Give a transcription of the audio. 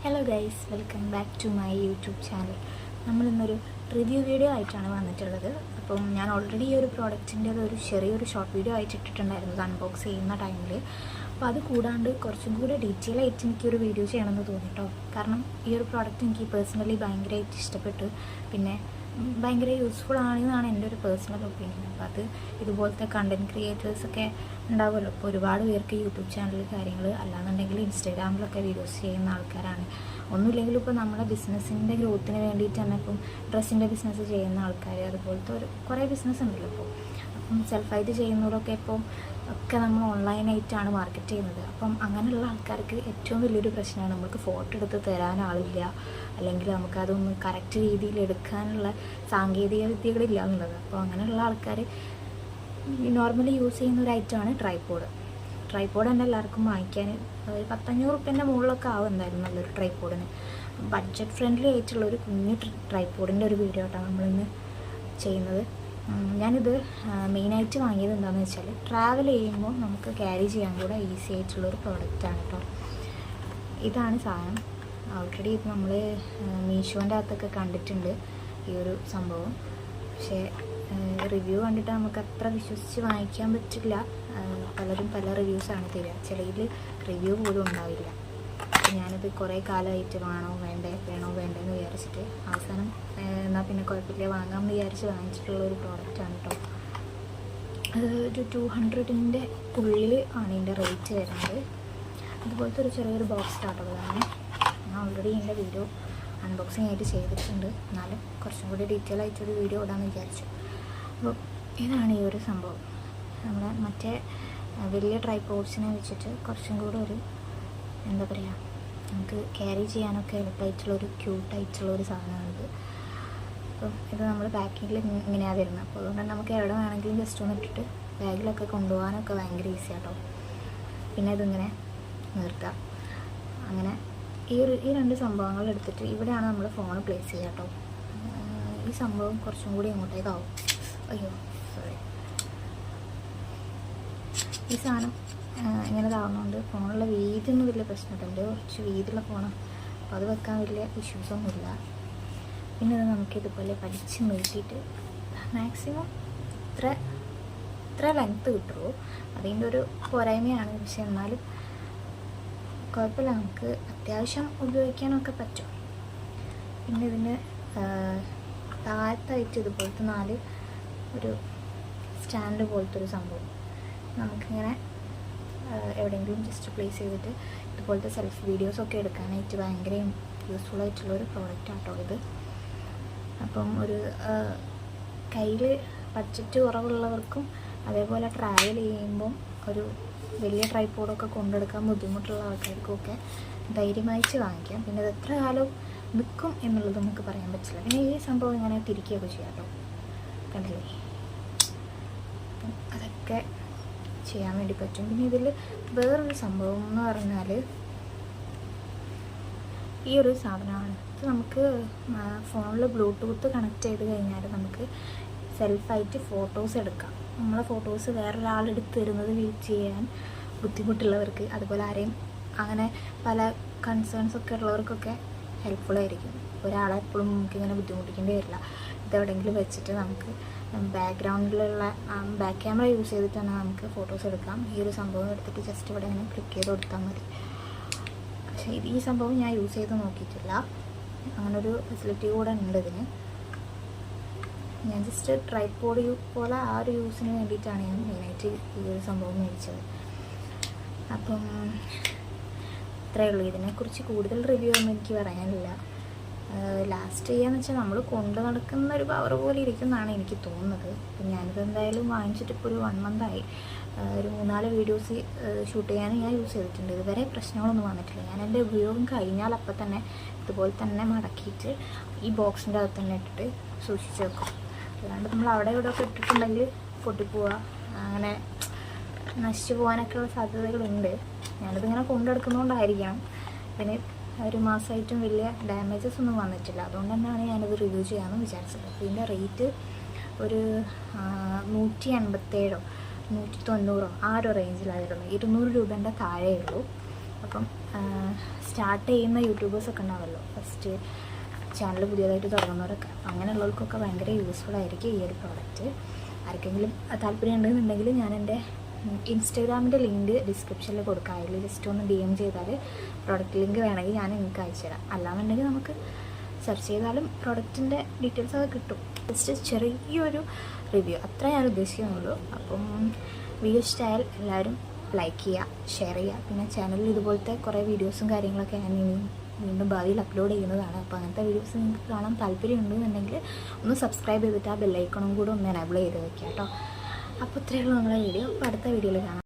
Hello guys, welcome back to my YouTube channel. നമ്മളിന്നൊരു review video ആയിട്ടാണ് വന്നിട്ടുള്ളത്. അപ്പം ഞാൻ ഓൾറെഡി ഈ ഒരു പ്രോഡക്റ്റിൻ്റെ ഒരു ചെറിയൊരു ഷോർട്ട് വീഡിയോ ആയിട്ട് ഇട്ടിട്ടുണ്ടായിരുന്നു അൺബോക്സ് ചെയ്യുന്ന ടൈമിൽ. അപ്പോൾ അത് കൂടാണ്ട് കുറച്ചും കൂടെ ഡീറ്റെയിൽ ആയിട്ട് എനിക്കൊരു വീഡിയോ ചെയ്യണമെന്ന് തോന്നിട്ടോ. കാരണം ഈ ഒരു പ്രോഡക്റ്റ് എനിക്ക് പേഴ്സണലി ഭയങ്കരമായിട്ട് ഇഷ്ടപ്പെട്ടു. പിന്നെ ഭയങ്കര യൂസ്ഫുൾ ആണെന്നാണ് എൻ്റെ ഒരു പേഴ്സണൽ ഒപ്പീനിയൻ. അപ്പോൾ അത് ഇതുപോലത്തെ കണ്ടൻറ് ക്രിയേറ്റേഴ്സൊക്കെ ഉണ്ടാവുമല്ലോ. ഇപ്പോൾ ഒരുപാട് പേർക്ക് യൂട്യൂബ് ചാനൽ കാര്യങ്ങൾ അല്ലാന്നുണ്ടെങ്കിൽ ഇൻസ്റ്റാഗ്രാമിലൊക്കെ വീഡിയോസ് ചെയ്യുന്ന ആൾക്കാരാണ്. ഒന്നുമില്ലെങ്കിലും ഇപ്പോൾ നമ്മുടെ ബിസിനസ്സിൻ്റെ ഗ്രോത്തിന് വേണ്ടിയിട്ട് തന്നെ ഇപ്പം ഡ്രസ്സിൻ്റെ ബിസിനസ് ചെയ്യുന്ന ആൾക്കാർ, അതുപോലത്തെ കുറേ ബിസിനസ് ഉണ്ടല്ലോ. ഇപ്പോൾ അപ്പം സെൽഫായിട്ട് ചെയ്യുന്നവരൊക്കെ ഇപ്പോൾ ഒക്കെ നമ്മൾ ഓൺലൈനായിട്ടാണ് മാർക്കറ്റ് ചെയ്യുന്നത്. അപ്പം അങ്ങനെയുള്ള ആൾക്കാർക്ക് ഏറ്റവും വലിയൊരു പ്രശ്നമാണ് നമുക്ക് ഫോട്ടോ എടുത്ത് തരാൻ ആളില്ല, അല്ലെങ്കിൽ നമുക്കതൊന്ന് കറക്റ്റ് രീതിയിൽ എടുക്കാനുള്ള സാങ്കേതിക വിദ്യകളില്ല എന്നുള്ളത്. അപ്പോൾ അങ്ങനെയുള്ള ആൾക്കാർ നോർമലി യൂസ് ചെയ്യുന്ന ഒരു ഐറ്റമാണ് ട്രൈപോഡ്. ട്രൈപോഡ് തന്നെ എല്ലാവർക്കും വാങ്ങിക്കാൻ ഒരു 100-500 റുപ്യേൻ്റെ മുകളിലൊക്കെ ആവും എന്തായാലും നല്ലൊരു ട്രൈപോഡിന്. ബഡ്ജറ്റ് ഫ്രണ്ട്ലി ആയിട്ടുള്ളൊരു കുഞ്ഞു ട്രൈപോഡിൻ്റെ ഒരു വീഡിയോ ആയിട്ടാണ് നമ്മളിന്ന് ചെയ്യുന്നത്. ഞാനിത് മെയിനായിട്ട് വാങ്ങിയത് എന്താണെന്ന് വെച്ചാൽ ട്രാവൽ ചെയ്യുമ്പോൾ നമുക്ക് ക്യാരി ചെയ്യാൻ കൂടെ ഈസി ആയിട്ടുള്ളൊരു പ്രോഡക്റ്റാണ് കേട്ടോ. ഇതാണ് സാധനം. ഓൾറെഡി ഇത് നമ്മൾ മീഷോൻ്റെ അകത്തൊക്കെ കണ്ടിട്ടുണ്ട് ഈ ഒരു സംഭവം. പക്ഷേ റിവ്യൂ കണ്ടിട്ട് നമുക്ക് അത്ര വിശ്വസിച്ച് വാങ്ങിക്കാൻ പറ്റില്ല. പലരും പല റിവ്യൂസാണ് തരിക, ചിലതിൽ റിവ്യൂ പോലും ഉണ്ടാവില്ല. ഞാനിത് കുറേ കാലമായിട്ട് വേണോ വേണ്ടേന്ന് വിചാരിച്ചിട്ട് അവസാനം എന്നാൽ പിന്നെ കുഴപ്പമില്ല വാങ്ങാമെന്ന് വിചാരിച്ച് വാങ്ങിച്ചിട്ടുള്ളൊരു പ്രോഡക്റ്റാണ് കേട്ടോ. അത് ഒരു 200ൻ്റെ ഉള്ളിൽ ആണ് ഇതിൻ്റെ റേറ്റ് വരുന്നത്. അതുപോലത്തെ ഒരു ചെറിയൊരു ബോക്സ് സ്റ്റാർട്ടുള്ളതാണ്. ഞാൻ ഓൾറെഡി ഇതിൻ്റെ വീഡിയോ അൺബോക്സിങ് ആയിട്ട് ചെയ്തിട്ടുണ്ട്, എന്നാലും കുറച്ചും കൂടി ഡീറ്റെയിൽ ആയിട്ടൊരു വീഡിയോ ഇടാമെന്ന് വിചാരിച്ചു. അപ്പോൾ ഇതാണ് ഈ ഒരു സംഭവം. നമ്മുടെ മറ്റേ വലിയ ട്രൈപോഡ്സിനെ വെച്ചിട്ട് കുറച്ചും കൂടെ ഒരു എന്താ പറയുക, നമുക്ക് ക്യാരി ചെയ്യാനൊക്കെ എളുപ്പമായിട്ടുള്ളൊരു ക്യൂട്ടായിട്ടുള്ളൊരു സാധനമാണിത്. അപ്പം ഇത് നമ്മൾ പാക്കിങ്ങിൽ ഇങ്ങനെയാണ് വരുന്നത്. അപ്പോൾ അതുകൊണ്ട് നമുക്ക് എവിടെ വേണമെങ്കിലും ജസ്റ്റ് ഒന്ന് ഇട്ടിട്ട് ബാഗിലൊക്കെ കൊണ്ടുപോകാനൊക്കെ ഭയങ്കര ഈസി ആട്ടോ. പിന്നെ ഇതിങ്ങനെ നിർത്താം. അങ്ങനെ ഈ രണ്ട് സംഭവങ്ങൾ എടുത്തിട്ട് ഇവിടെയാണ് നമ്മൾ ഫോൺ പ്ലേസ് ചെയ്യുക കേട്ടോ. ഈ സംഭവം കുറച്ചും കൂടി ഇങ്ങോട്ടേക്കാവും. അയ്യോ സോറി. ഈ സാധനം ഇങ്ങനെ താവുന്നതുകൊണ്ട് ഫോണിലുള്ള വീതിയൊന്നും വലിയ പ്രശ്നമില്ല. എൻ്റെ കുറച്ച് വീതിയുള്ള ഫോണാണ്, അപ്പോൾ അത് വെക്കാൻ വലിയ ഇഷ്യൂസൊന്നുമില്ല. പിന്നെ ഇത് നമുക്കിതുപോലെ പഠിച്ച് നീട്ടിയിട്ട് മാക്സിമം ഇത്ര ലെങ്ത്ത് കിട്ടുള്ളൂ. അതിൻ്റെ ഒരു പോരായ്മയാണ്. പക്ഷെ എന്നാലും കുഴപ്പമില്ല, നമുക്ക് അത്യാവശ്യം ഉപയോഗിക്കാനൊക്കെ പറ്റും. പിന്നെ ഇതിന് താഴത്തായിട്ട് ഇതുപോലത്തെ 4 ഒരു സ്റ്റാൻഡ് പോലത്തെ ഒരു സംഭവം നമുക്കിങ്ങനെ എവിടെയെങ്കിലും ജസ്റ്റ് പ്ലേസ് ചെയ്തിട്ട് ഇതുപോലത്തെ സെൽഫി വീഡിയോസൊക്കെ എടുക്കാനായിട്ട് ഭയങ്കര യൂസ്ഫുൾ ആയിട്ടുള്ളൊരു പ്രോഡക്റ്റ് ആട്ടോ ഇത്. അപ്പം ഒരു കയ്യിൽ ബഡ്ജറ്റ് കുറവുള്ളവർക്കും അതേപോലെ ട്രാവൽ ചെയ്യുമ്പം ഒരു വലിയ ട്രൈപോഡൊക്കെ കൊണ്ടെടുക്കാൻ ബുദ്ധിമുട്ടുള്ള ആൾക്കാർക്കൊക്കെ ധൈര്യമായിട്ട് വാങ്ങിക്കാം. പിന്നെ ഇത് എത്ര കാലം നിൽക്കും എന്നുള്ളത് നമുക്ക് പറയാൻ പറ്റില്ല. പിന്നെ ഈ സംഭവം ഇങ്ങനെ തിരിക്കുകയൊക്കെ ചെയ്യാം കേട്ടോ, കണ്ടില്ലേ? അപ്പം അതൊക്കെ ചെയ്യാൻ വേണ്ടി പറ്റും. പിന്നെ ഇതിൽ വേറൊരു സംഭവം എന്ന് പറഞ്ഞാൽ ഈ ഒരു സാധനമാണ്. ഇത് നമുക്ക് ഫോണിൽ ബ്ലൂടൂത്ത് കണക്ട് ചെയ്ത് കഴിഞ്ഞാൽ നമുക്ക് സെൽഫായിട്ട് ഫോട്ടോസ് എടുക്കാം. നമ്മളെ ഫോട്ടോസ് വേറൊരാളെടുത്ത് തരുന്നത് വെയിറ്റ് ചെയ്യാൻ ബുദ്ധിമുട്ടുള്ളവർക്ക്, അതുപോലെ ആരെയും അങ്ങനെ പല കൺസേൺസൊക്കെ ഉള്ളവർക്കൊക്കെ ഹെൽപ്ഫുള്ളായിരിക്കും. ഒരാളെ എപ്പോഴും നമുക്കിങ്ങനെ ബുദ്ധിമുട്ടിക്കേണ്ടി വരില്ല. ഇതെവിടെയെങ്കിലും വെച്ചിട്ട് നമുക്ക് ബാക്ക്ഗ്രൗണ്ടിലുള്ള ബാക്ക് ക്യാമറ യൂസ് ചെയ്തിട്ട് തന്നെ നമുക്ക് ഫോട്ടോസ് എടുക്കാം. ഈ ഒരു സംഭവം എടുത്തിട്ട് ജസ്റ്റ് ഇവിടെ ഇങ്ങനെ ക്ലിക്ക് ചെയ്ത് കൊടുത്താൽ മതി. പക്ഷേ ഈ സംഭവം ഞാൻ യൂസ് ചെയ്ത് നോക്കിയിട്ടില്ല, അങ്ങനൊരു ഫെസിലിറ്റി കൂടെ ഉണ്ട് ഇതിന്. ഞാൻ ജസ്റ്റ് ട്രൈപോഡ് പോലെ ആ ഒരു യൂസിന് വേണ്ടിയിട്ടാണ് ഞാൻ മെയിനായിട്ട് ഈ ഒരു സംഭവം മേടിച്ചത്. അപ്പം ഇത്രയേ ഉള്ളൂ. ഇതിനെക്കുറിച്ച് കൂടുതൽ റിവ്യൂ ഒന്നും എനിക്ക് പറയാനില്ല. ലാസ്റ്റ് ചെയ്യാന്ന് വെച്ചാൽ നമ്മൾ കൊണ്ടു നടക്കുന്ന ഒരു പവർ പോലെ ഇരിക്കുന്നതാണ് എനിക്ക് തോന്നുന്നത്. അപ്പം ഞാനിത് എന്തായാലും വാങ്ങിച്ചിട്ട് ഇപ്പോൾ ഒരു 1 മന്തായി. ഒരു 3-4 വീഡിയോസ് ഷൂട്ട് ചെയ്യാനും ഞാൻ യൂസ് ചെയ്തിട്ടുണ്ട്. ഇതുവരെ പ്രശ്നങ്ങളൊന്നും വന്നിട്ടില്ല. ഞാൻ എൻ്റെ ഉപയോഗം കഴിഞ്ഞാൽ അപ്പം തന്നെ ഇതുപോലെ തന്നെ മടക്കിയിട്ട് ഈ ബോക്സിൻ്റെ അകത്ത് തന്നെ ഇട്ടിട്ട് സൂക്ഷിച്ച് വെക്കും. അല്ലാണ്ട് നമ്മൾ അവിടെ ഇവിടെ ഒക്കെ ഇട്ടിട്ടുണ്ടെങ്കിൽ പൊട്ടിപ്പോവുക, അങ്ങനെ നശിച്ചു പോകാനൊക്കെയുള്ള സാധ്യതകളുണ്ട്. ഞാനിതിങ്ങനെ കൊണ്ടെടുക്കുന്നതുകൊണ്ടായിരിക്കണം. പിന്നെ ഒരു മാസമായിട്ടും വലിയ ഡാമേജസ് ഒന്നും വന്നിട്ടില്ല. അതുകൊണ്ട് തന്നെയാണ് ഞാനിത് റിവ്യൂ ചെയ്യാമെന്ന് വിചാരിച്ചത്. അപ്പോൾ ഇതിൻ്റെ റേറ്റ് ഒരു 187 190 ആ ഒരു റേഞ്ചിലായിരുന്നു. 200 രൂപേൻ്റെ താഴെ ഉള്ളൂ. അപ്പം സ്റ്റാർട്ട് ചെയ്യുന്ന യൂട്യൂബേഴ്സൊക്കെ ഉണ്ടാവുമല്ലോ, ഫസ്റ്റ് ചാനൽ പുതിയതായിട്ട് തുടങ്ങുന്നവരൊക്കെ, അങ്ങനെയുള്ളവർക്കൊക്കെ ഭയങ്കര യൂസ്ഫുൾ ആയിരിക്കും ഈ ഒരു പ്രോഡക്റ്റ്. ആർക്കെങ്കിലും താല്പര്യം ഉണ്ടെന്നുണ്ടെങ്കിൽ ഞാൻ എൻ്റെ ഇൻസ്റ്റാഗ്രാമിൻ്റെ ലിങ്ക് ഡിസ്ക്രിപ്ഷനിൽ കൊടുക്കാം. അതിൽ ജസ്റ്റ് ഒന്ന് DM ചെയ്താൽ പ്രോഡക്റ്റ് ലിങ്ക് വേണമെങ്കിൽ ഞാൻ നിങ്ങൾക്ക് അയച്ചു തരാം. അല്ലാന്നുണ്ടെങ്കിൽ നമുക്ക് സെർച്ച് ചെയ്താലും പ്രോഡക്റ്റിൻ്റെ ഡീറ്റെയിൽസ് ഒക്കെ കിട്ടും. ജസ്റ്റ് ചെറിയൊരു റിവ്യൂ അത്ര ഞാൻ ഉദ്ദേശിക്കുന്നുള്ളൂ. അപ്പം വീഡിയോ ഇഷ്ടമായാൽ എല്ലാവരും ലൈക്ക് ചെയ്യുക, ഷെയർ ചെയ്യുക. പിന്നെ ചാനലിൽ ഇതുപോലത്തെ കുറേ വീഡിയോസും കാര്യങ്ങളൊക്കെ ഞാൻ വീണ്ടും ഭാവിയിൽ അപ്ലോഡ് ചെയ്യുന്നതാണ്. അപ്പോൾ അങ്ങനത്തെ വീഡിയോസ് നിങ്ങൾക്ക് കാണാൻ താല്പര്യമുണ്ടെന്നുണ്ടെങ്കിൽ ഒന്ന് സബ്സ്ക്രൈബ് ചെയ്തിട്ട് ആ ബെല്ലൈക്കണും കൂടെ ഒന്ന് എനേബിൾ ചെയ്ത് വെക്കുക കേട്ടോ. അപ്പോൾ ഇത്രയേ ഉള്ളൂ നമ്മുടെ വീഡിയോ. അപ്പോൾ അടുത്ത വീഡിയോയിൽ കാണാം.